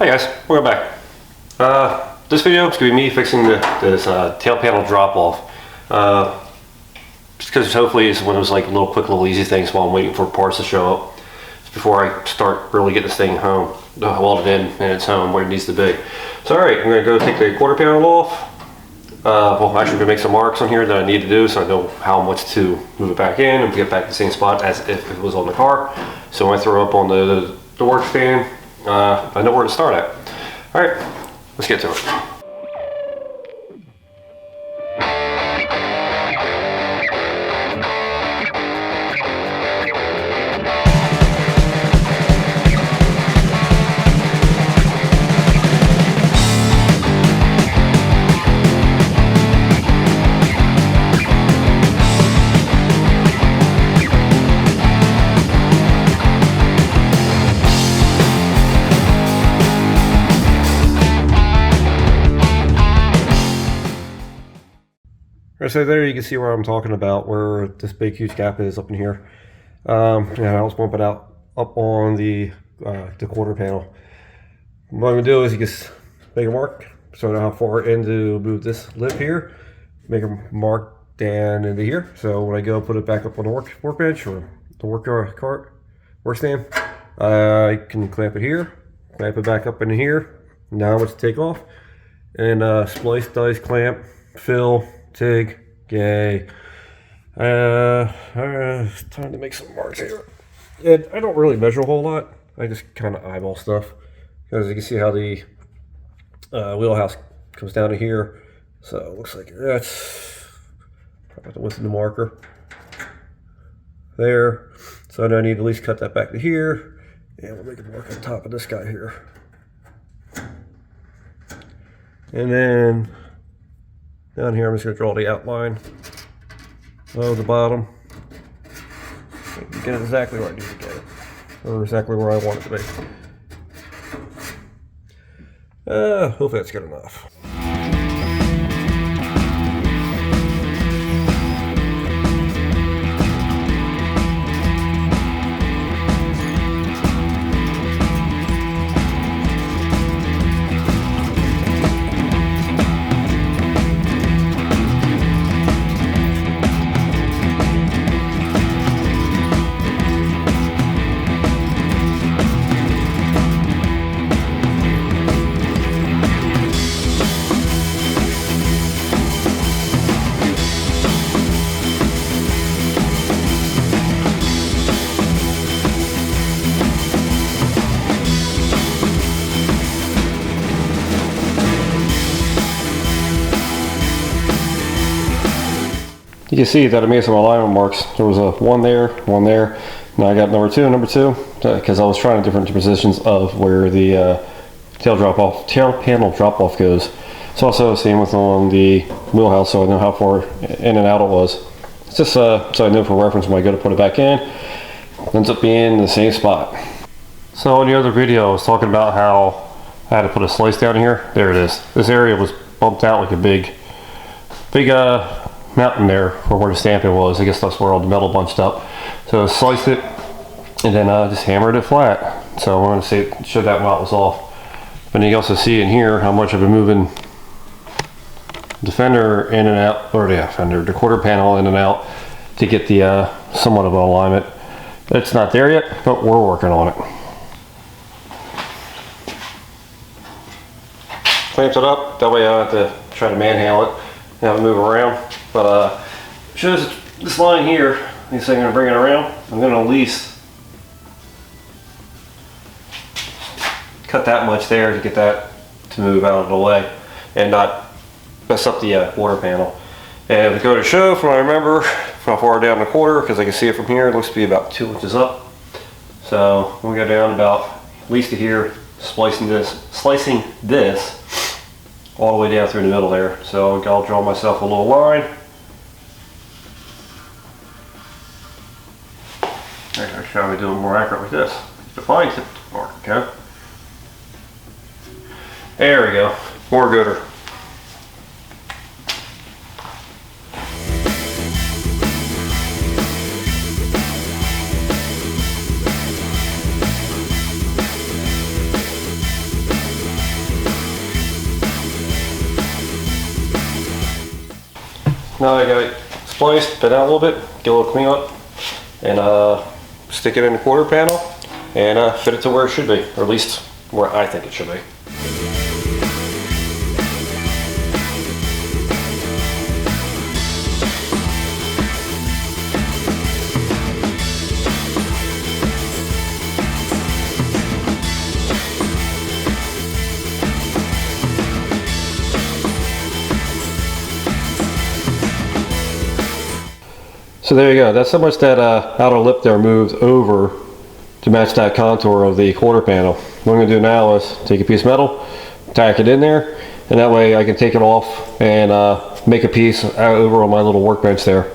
Hi guys, welcome back. This video is going to be me fixing this tail panel drop off. Just because hopefully it's one of those like little easy things while I'm waiting for parts to show up before I start really getting this thing home, welded in and it's home where it needs to be. So alright, I'm going to go take the quarter panel off. Well, I'm actually going to make some marks on here that I need to do so I know how much to move it back in and get back to the same spot as if it was on the car. So when I throw up on the work stand, I know where to start at. Alright, let's get to it. So there you can see where I'm talking about, where this big huge gap is up in here. And I was bumping out up on the quarter panel. What I'm gonna do is you just make a mark, so I know how far in to move this lip here. Make a mark down into here. So when I go put it back up on the workbench or the work stand, I can clamp it here, clamp it back up into here. Now let's take off and splice, dice, clamp, fill, TIG, yay. Time to make some marks here. And I don't really measure a whole lot. I just kind of eyeball stuff. Because you can see how the wheelhouse comes down to here. So it looks like that's about the width of the marker. There. So now I need to at least cut that back to here. And we'll make a mark on top of this guy here. And then down here, I'm just going to draw the outline of the bottom. Get it exactly where I need to get it, or exactly where I want it to be. Hopefully that's good enough. You can see that I made some alignment marks. There was one there. Now I got number two, because I was trying different positions of where the tail panel drop off goes. It's also the same with on the wheelhouse, so I know how far in and out it was. It's just so I know for reference when I go to put it back in, it ends up being in the same spot. So in the other video, I was talking about how I had to put a slice down here. There it is. This area was bumped out like a big mountain there for where the stamping was. I guess that's where all the metal bunched up. So I sliced it and then just hammered it flat. So I wanted to show that while it was off. But you can also see in here how much I've been moving the fender in and out, or the quarter panel in and out to get the somewhat of an alignment. It's not there yet, but we're working on it. Clamps it up, that way I don't have to try to manhandle it and have it move around. But shows this line here. I'm going to bring it around. I'm going to at least cut that much there to get that to move out of the way and not mess up the quarter panel. And if we go to show, from what I remember, from how far down the quarter, because I can see it from here, it looks to be about 2 inches up. So we'll go down about at least to here, slicing this all the way down through the middle there. So I'll draw myself a little line. I'll try to do it more accurate like this. Define tip mark, okay? There we go. More gooder. now I got it spliced, bent out a little bit, get a little cleanup, and stick it in the quarter panel and fit it to where it should be, or at least where I think it should be. So there you go, that's how much that outer lip there moves over to match that contour of the quarter panel. What I'm going to do now is take a piece of metal, tack it in there, and that way I can take it off and make a piece over on my little workbench there.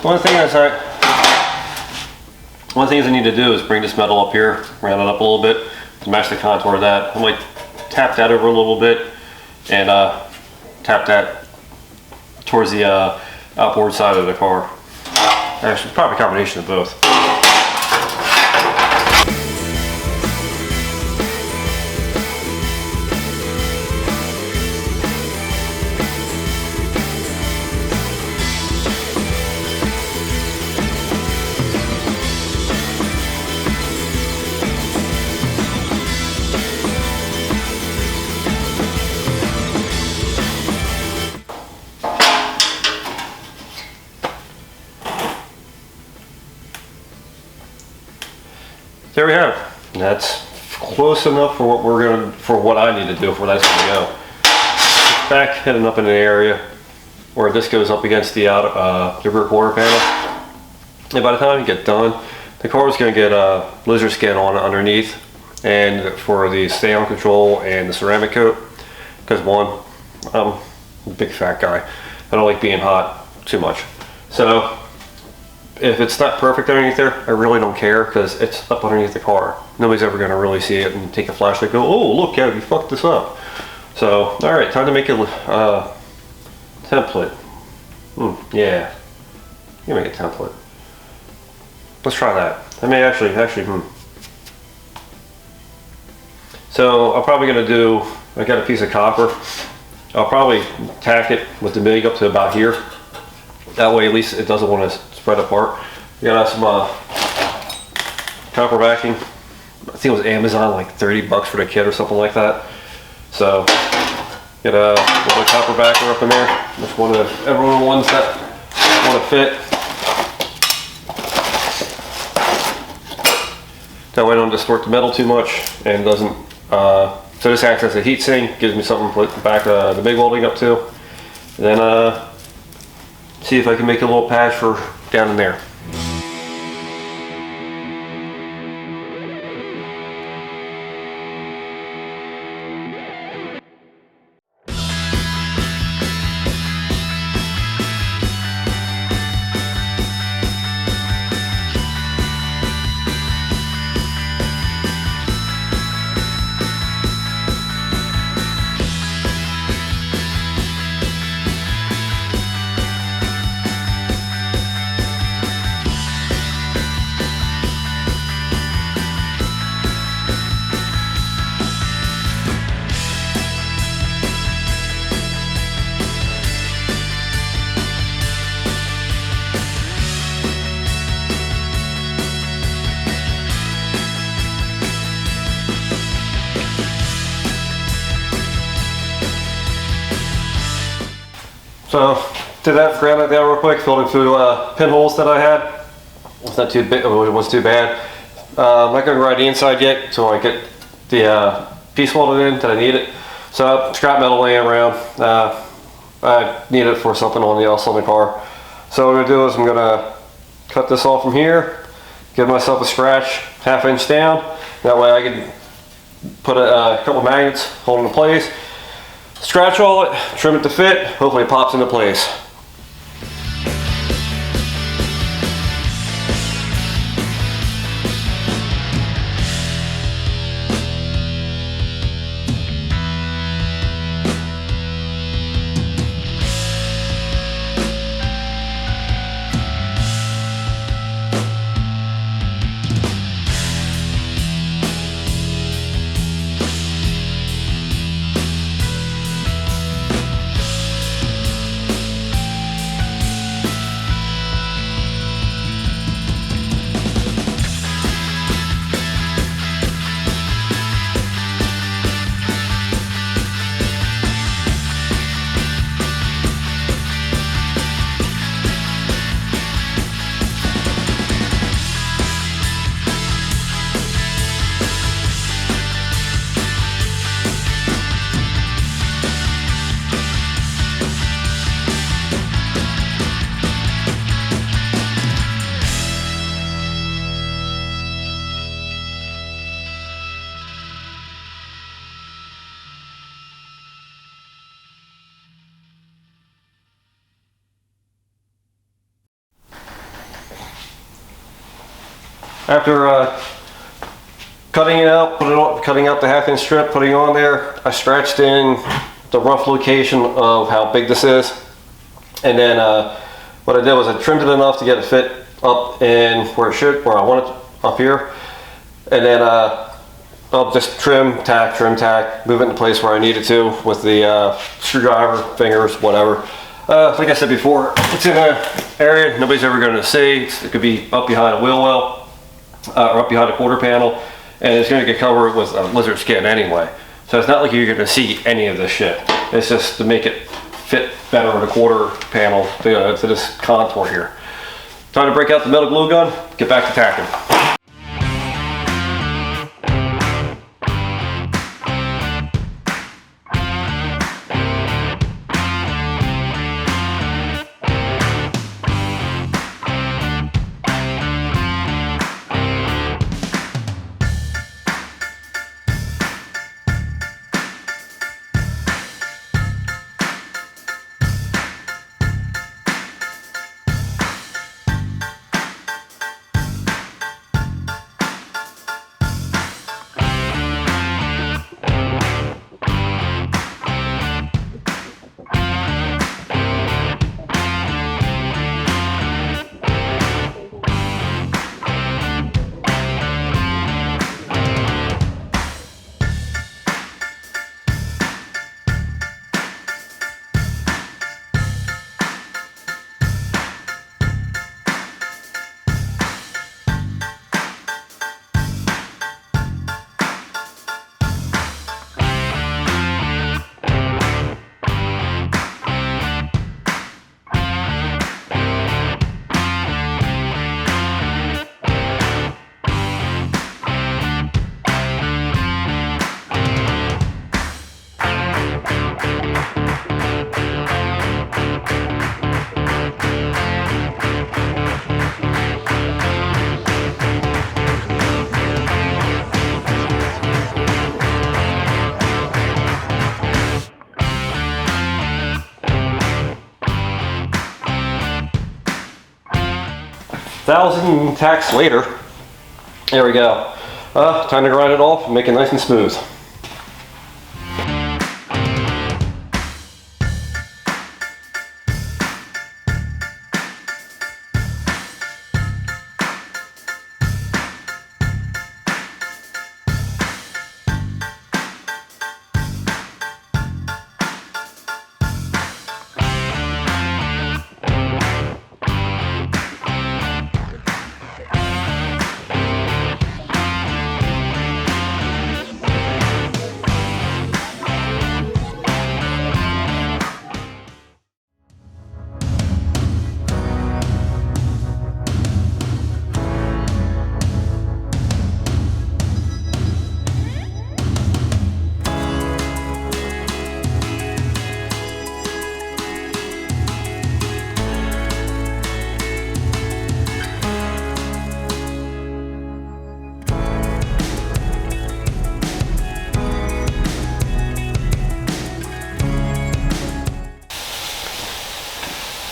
One of the things I need to do is bring this metal up here, round it up a little bit to match the contour of that. I might tap that over a little bit and tap that towards the outboard side of the car. Actually, probably a combination of both. There we have it. That's close enough for what I need to do for that's gonna go. Back heading up in an area where this goes up against the rear quarter panel. And by the time you get done, the car is gonna get lizard skin on it underneath, and for the stay on control and the ceramic coat. Because one, I'm a big fat guy. I don't like being hot too much. So if it's not perfect underneath there, I really don't care because it's up underneath the car. Nobody's ever going to really see it and take a flashlight and go, oh, look, Kev, you fucked this up. So, all right, time to make a template. Yeah, you make a template. Let's try that. I may actually. So I'm probably going to do, I got a piece of copper. I'll probably tack it with the MIG up to about here. That way at least it doesn't want to spread apart. We got some copper backing. I think it was Amazon, like 30 bucks for the kit or something like that. So get a little copper backer up in there. That's one of the ones that want to fit. That way I don't distort the metal too much and doesn't. So this acts as a heat sink, gives me something to put back the MIG welding up to. And then see if I can make a little patch for down in there. So did that, ground that down real quick, filled it through pinholes that I had. It's not too big, it wasn't too bad. I'm not going to grind the inside yet until I get the piece welded in that I need it. So scrap metal laying around. I need it for something else on the car. So what I'm going to do is I'm going to cut this off from here, give myself a scratch 1/2 inch down. That way I can put a couple of magnets holding in place. Scratch all it, trim it to fit, hopefully it pops into place. After cutting it out, cutting out the 1/2 inch strip, putting it on there, I scratched in the rough location of how big this is, and then what I did was I trimmed it enough to get it fit up in where I want it up here, and then I'll just trim, tack, move it into place where I need it to with the screwdriver, fingers, whatever. Like I said before, it's in an area nobody's ever going to see. It could be up behind a wheel well or up behind a quarter panel, and it's going to get covered with lizard skin anyway. So it's not like you're going to see any of this shit. It's just to make it fit better with a quarter panel to this contour here. Time to break out the metal glue gun, get back to tacking. 1,000 tacks later, there we go. Time to grind it off and make it nice and smooth.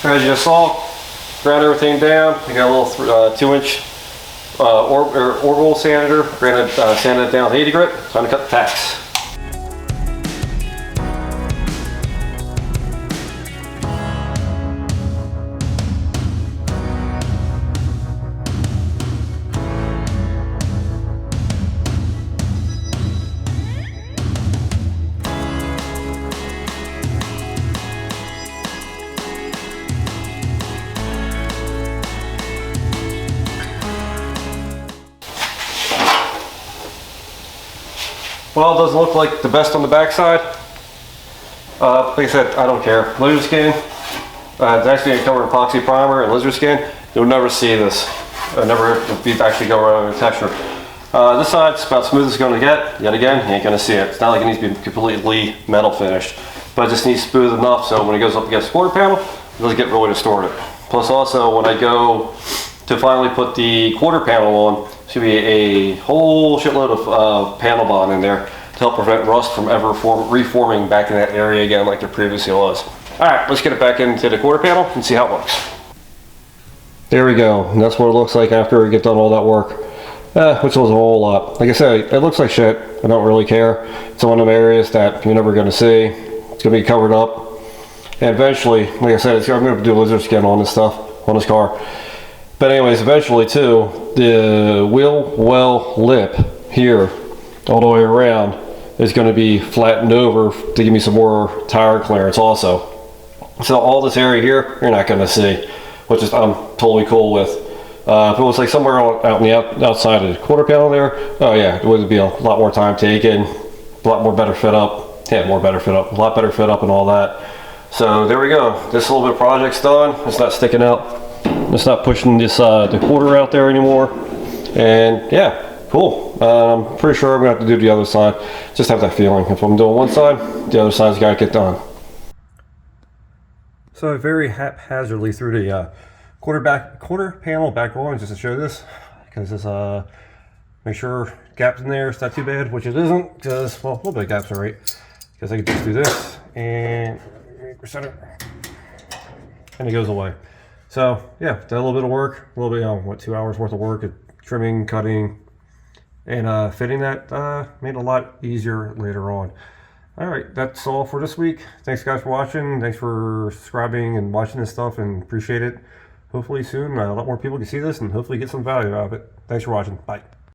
As you saw, ground everything down. I got a little 2-inch orbital sander, sanded it down with 80 grit. Time to cut the tacks. Well, it doesn't look like the best on the backside. Like I said, I don't care. Lizard skin. It's actually covered in epoxy primer and lizard skin. You'll never see this. Never actually go around the texture. This side's about smooth as it's going to get. Yet again, you ain't going to see it. It's not like it needs to be completely metal finished, but it just needs smooth enough so when it goes up against the quarter panel, it doesn't get really distorted. Plus, also when I go to finally put the quarter panel on, there's going to be a whole shitload of panel bond in there to help prevent rust from ever reforming back in that area again like there previously was. Alright, let's get it back into the quarter panel and see how it works. There we go, and that's what it looks like after we get done all that work. which was a whole lot. Like I said, it looks like shit. I don't really care. It's one of them areas that you're never going to see. It's going to be covered up. And eventually, like I said, I'm going to do lizard skin on this stuff, on this car. But anyways, eventually too, the wheel well lip here, all the way around, is going to be flattened over to give me some more tire clearance also. So all this area here, you're not going to see, which is I'm totally cool with. If it was like somewhere out in the outside of the quarter panel there, oh yeah, it would be a lot more time taken, a lot more better fit up, yeah, more better fit up, a lot better fit up and all that. So there we go. This little bit of project's done. It's not sticking out. It's not pushing this the quarter out there anymore. And yeah, cool. I'm pretty sure I'm gonna have to do the other side. Just have that feeling. If I'm doing one side, the other side's gotta get done. So I very haphazardly threw the quarter panel back on just to show this, because it's make sure gaps in there, it's not too bad, which it isn't, because well, a little bit of gaps are right, because I can just do this and center, and it goes away. So yeah, did a little bit of work, a little bit, what, 2 hours worth of work at trimming, cutting, and fitting that made it a lot easier later on. All right, that's all for this week. Thanks guys for watching. Thanks for subscribing and watching this stuff, and appreciate it. Hopefully soon a lot more people can see this and hopefully get some value out of it. Thanks for watching. Bye.